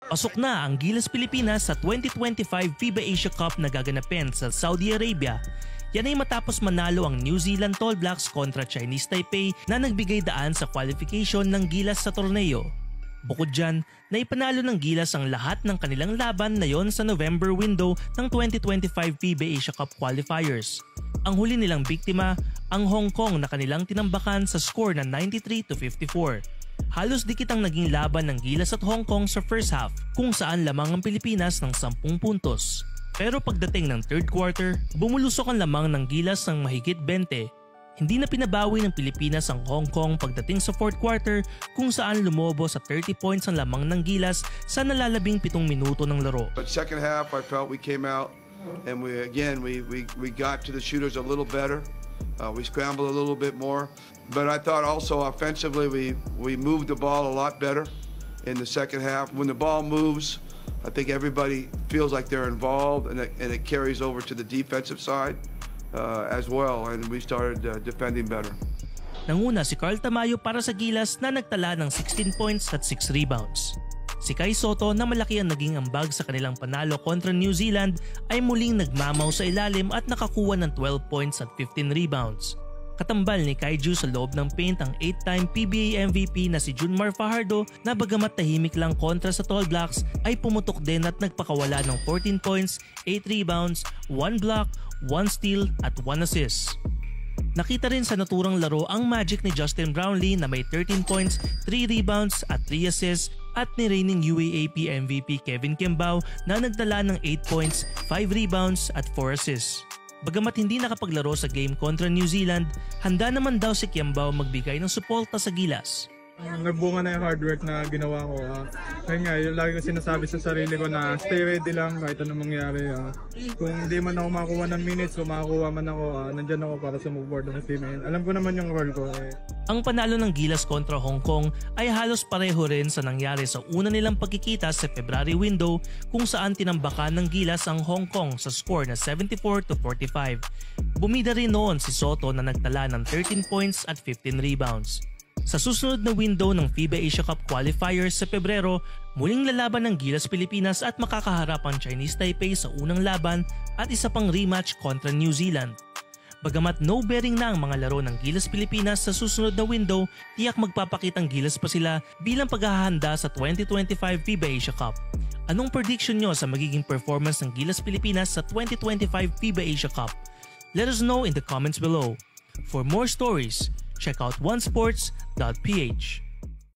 Pasok na ang Gilas Pilipinas sa 2025 FIBA Asia Cup na gaganapin sa Saudi Arabia. Yan ay matapos manalo ang New Zealand Tall Blacks kontra Chinese Taipei na nagbigay daan sa qualification ng Gilas sa torneo. Bukod dyan, naipanalo ng Gilas ang lahat ng kanilang laban na yon sa November window ng 2025 FIBA Asia Cup qualifiers. Ang huli nilang biktima, ang Hong Kong na kanilang tinambakan sa score na 93-54. Halos dikit ang naging laban ng Gilas at Hong Kong sa first half kung saan lamang ang Pilipinas ng 10 puntos. Pero pagdating ng third quarter, bumulusok ang lamang ng Gilas ng mahigit 20. Hindi na pinabawi ng Pilipinas ang Hong Kong pagdating sa fourth quarter kung saan lumobo sa 30 points ang lamang ng Gilas sa nalalabing 7 minuto ng laro. But second half I felt we came out and we got to the shooters a little better. We scrambled a little bit more. But I thought also offensively we moved the ball a lot better in the second half. When the ball moves, I think everybody feels like they're involved, and it carries over to the defensive side as well, and we started defending better. Nanguna si Carl Tamayo para sa Gilas na nagtala ng 16 points at 6 rebounds. Si Kai Soto na malaki ang naging ambag sa kanilang panalo kontra New Zealand ay muling nagmamaw sa ilalim at nakakuha ng 12 points at 15 rebounds. Katambal ni Kaiju sa loob ng paint ang 8-time PBA MVP na si Junmar Fajardo na bagamat tahimik lang kontra sa Tall Blacks ay pumutok din at nagpakawala ng 14 points, 8 rebounds, 1 block, 1 steal at 1 assist. Nakita rin sa naturang laro ang magic ni Justin Brownlee na may 13 points, 3 rebounds at 3 assists at ni reigning UAAP MVP Kevin Kimbao na nagdala ng 8 points, 5 rebounds at 4 assists. Bagamat hindi nakapaglaro sa game kontra New Zealand, handa naman daw si Kimbao magbigay ng suporta sa Gilas. Nagbunga na yung hard work na ginawa ko. Kaya nga, yung lagi ko sinasabi sa sarili ko na stay ready lang kahit anong mangyari. Kung hindi man ako makakuha ng minutes, kung makakuha man ako, nandyan ako para sa move board ng team. Alam ko naman yung role ko. Ang panalo ng Gilas kontra Hong Kong ay halos pareho rin sa nangyari sa una nilang pagkikita sa February window kung saan tinambakan ng Gilas ang Hong Kong sa score na 74-45. Bumida rin noon si Soto na nagtala ng 13 points at 15 rebounds. Sa susunod na window ng FIBA Asia Cup qualifiers sa Pebrero, muling lalaban ng Gilas Pilipinas at makakaharap ang Chinese Taipei sa unang laban at isa pang rematch kontra New Zealand. Bagamat no bearing na ang mga laro ng Gilas Pilipinas sa susunod na window, tiyak magpapakitang Gilas pa sila bilang paghahanda sa 2025 FIBA Asia Cup. Anong prediction nyo sa magiging performance ng Gilas Pilipinas sa 2025 FIBA Asia Cup? Let us know in the comments below. For more stories, check out onesports.ph.